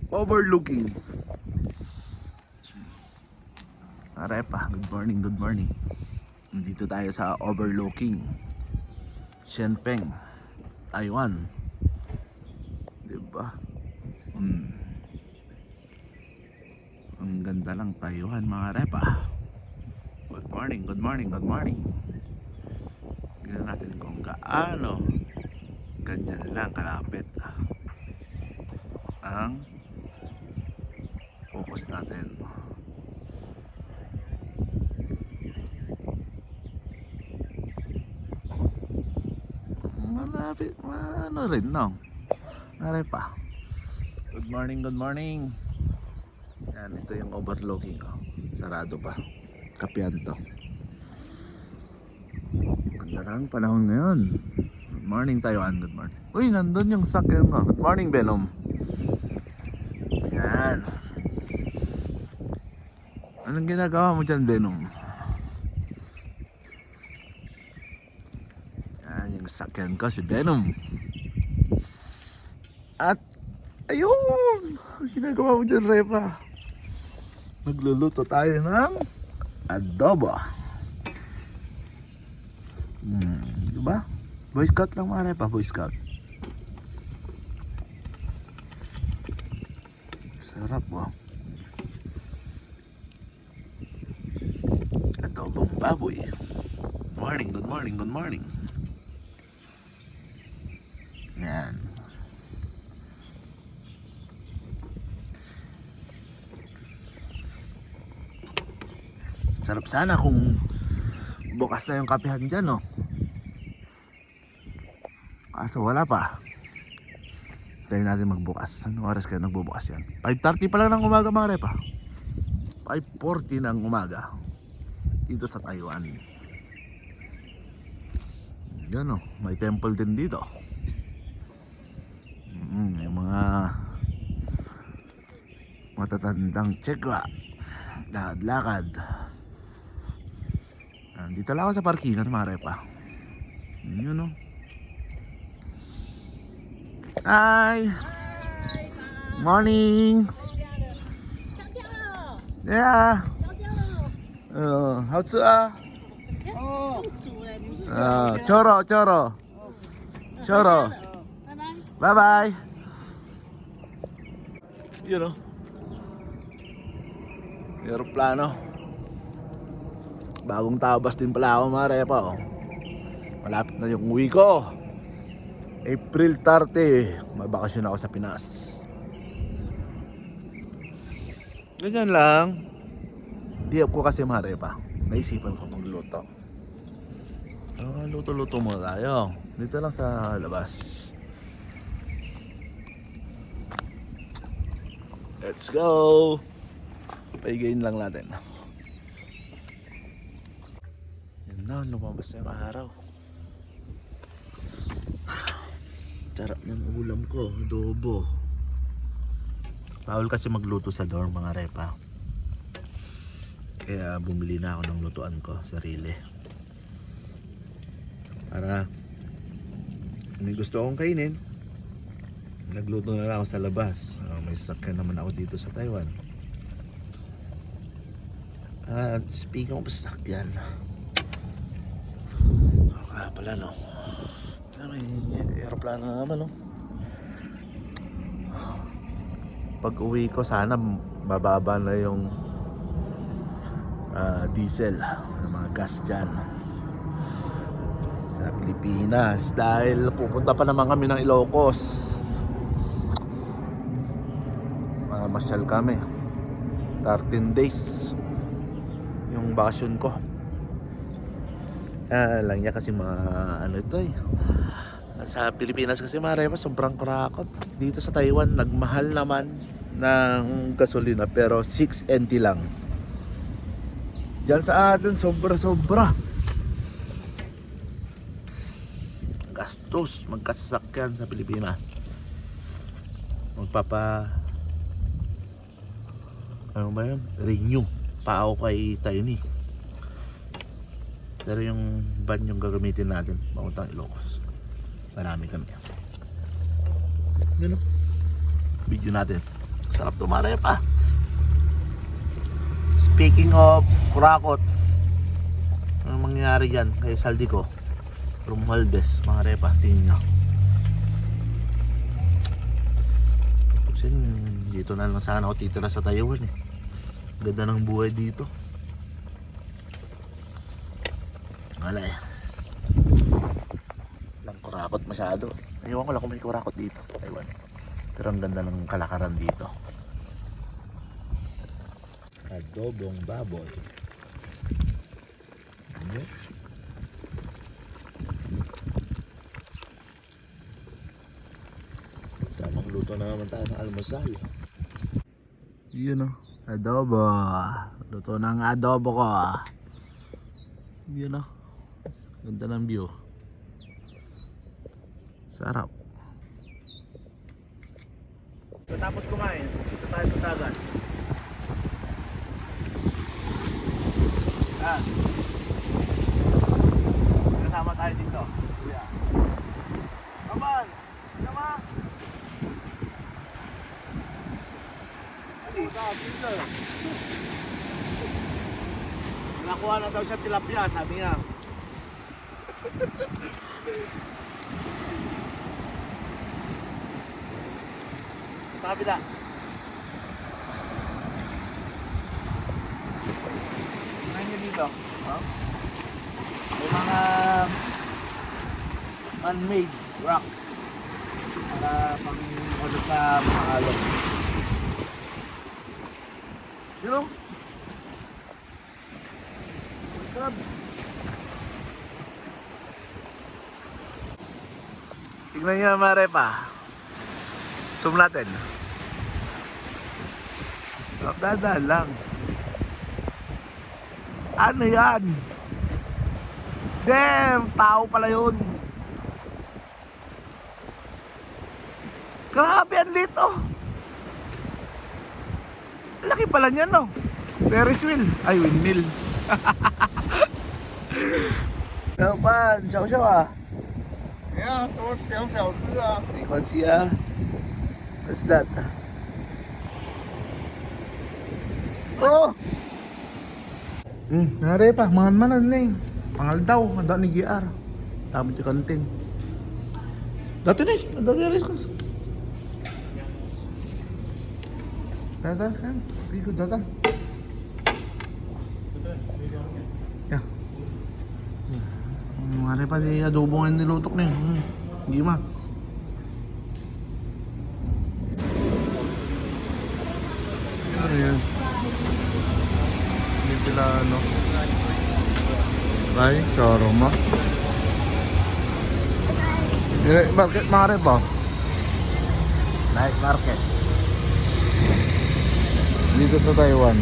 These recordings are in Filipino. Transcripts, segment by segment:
overlooking. Arepa, good morning, good morning. Nandito tayo sa overlooking Shenzhen, Taiwan. Diba? Ang ganda lang Taiwan mga repa. Good morning, good morning, good morning. Tignan natin kung gaano ganyan lang kalapit ang focus natin. Malapit, ano rin no? Arepa. Good morning, good morning. Yan, ito yung overlooking ko. Sarado pa. Kapian to. Ganda lang panahon ngayon. Good morning Taiwan, good morning. Uy, nandun yung sakyan ko. Good morning Venom. Yan. Anong ginagawa mo dyan Venom? Yan yung sakyan ko, si Venom. At ayun, ang ginagawa mo dyan Repa? Nagluluto tayo ng adobo. Diba? Boy Scout lang mga Repa, Boy Scout. Sarap oh. Adobong baboy. Morning, good morning, good morning. Yan. Sarap sana kung bukas na yung kapihan dyan, no? Kaso wala pa. Tayo natin magbukas. Anong oras kayo nagbubukas yan? 5:30 pa lang ng umaga mga repa. 5:40 ng umaga. Dito sa Taiwan. Yan o, may temple din dito. Yung mga matatandang tsekwa. Lakad-lakad. Dito lang ako sa parkingan mga repa. Yun o. Hi! Morning! Yeah! 好吃啊！choro, choro. Choro. Bye bye. Yun o. Aeroplano. Bagong tabas din pala ako mga repa oh. Malapit na yung uwi ko. April 30, may bakasyon ako sa Pinas. Ganyan lang. Di ako kasi mga repa. Naisipan ko magluto. Luto-luto muna tayo. Dito lang sa labas. Let's go. Paigayin lang natin. Yan na, lumabas na yung araw. Sarap ng ulam ko, adobo. Bawal kasi magluto sa dorm mga repa. Kaya bumili na ako ng lutuan ko, sarili. Para may gusto akong kainin, nagluto na lang ako sa labas. May sasakyan naman ako dito sa Taiwan. At speaking of sasakyan, pala no, may aeroplano naman no. Pag uwi ko sana mababa na yung diesel, yung mga gas dyan sa Pilipinas. Dahil pupunta pa naman kami ng Ilocos. Masyal kami 13 days yung bakasyon ko. Lang niya kasi mga ano ito eh. Sa Pilipinas kasi marepa sobrang kurakot. Dito sa Taiwan nagmahal naman ng gasolina pero 6 NT lang. Diyan sa atin sobra-sobra. Gastos magkasasakyan sa Pilipinas. Ano ba yun? Renew pa ako kay Tayuni. Pero yung van yung gagamitin natin papuntang Ilocos. Marami kami. Yun o. Video natin. Sarap tumara pa. Speaking of kurakot, anong mangyayari dyan kay Saldico Romualdez, mga repa, tingin nyo. Kasi dito na lang sana ako titira sa Taiwan eh. Ganda ng buhay dito. Wala eh. Walang kurakot masyado. Ewan ko lang kung may kurakot dito sa Taiwan. Pero ang ganda ng kalakaran dito. Adobong baboy. Ano? Tamang luto na naman tayo ng almusal. Yun o, adobo. Luto ng adobo ko. Yun o, ganda ng view. Sarap. Tapos kumain, dito tayo sa dagat. Yan. Kasama tayo dito. Kuya. Kaman! Kaman! Nakuha na daw siya tilapia, sabi niya. Sabi na. Tingnan nyo dito. Huh? May mga man-made rock para pang ano sa mga alon. You know? Crab. Tignan nyo mga repa. Zoom natin. Dadaan lang. Ano yan? Damn! Tao pala yun. Grabe ang lito. Laki pala niyan, no? Ferris wheel. Ay, windmill. Laban, xiao ah. Ja,都是2小时啊。没关系啊。What's that? Oh! Nare pa, mangan-manan na eh. Pangal daw, handa ni GR. Tama di kantin. Dati na eh, dati na rin. Datan, kan? Ikut datan. Ya. Nare pa di adobo nga nilutok na eh. Gimas. Ayan. Hindi sila ano. Ay, saroma. Market mga rin ba? Night market. Dito sa Taiwan.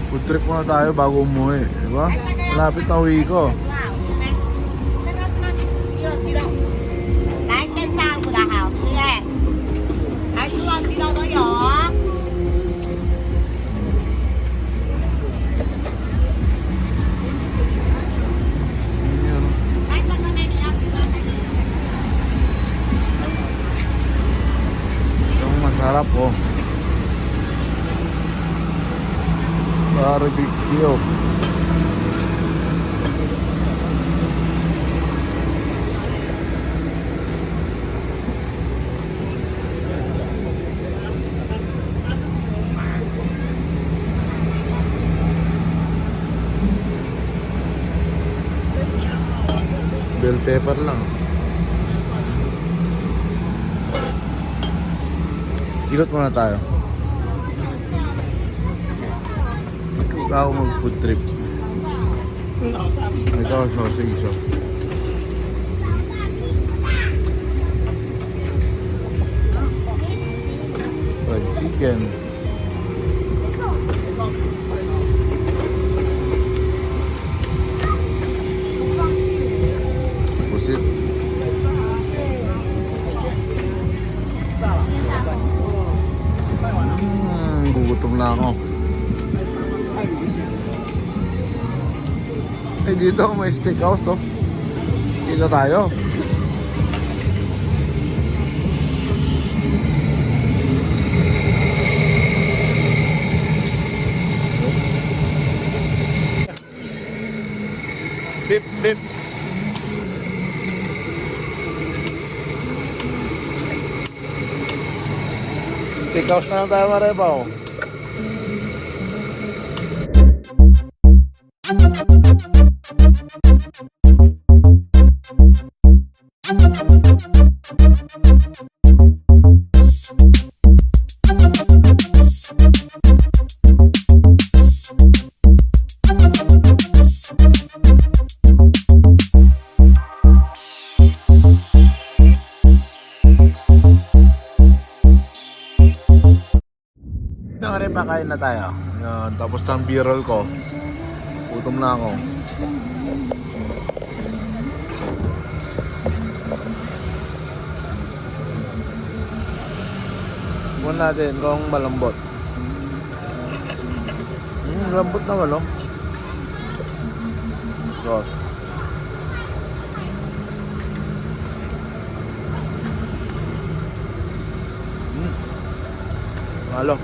Food trip muna tayo bago umuwi, di ba? Malapit na uwi ko. 这个是鸡肉，来现炸五的好吃哎，来猪肉、鸡肉都有哦。来这个美女要吃吗？ Yung masarap oh. Barbecue. Bell pepper lang. Ikot muna tayo. Ako mag food trip. Ito ako sausage. Fried chicken. Pusit. Gutom na ako. Eh, dito may steakhouse, oh. Dito tayo. Bip, bip. Steakhouse na lang tayo, Marebaw. Pakain na tayo. Yan, tapos ng b-roll ko. Gutom na ako. Buwan natin kung malambot. Lambot naman, no? Sauce. Halo.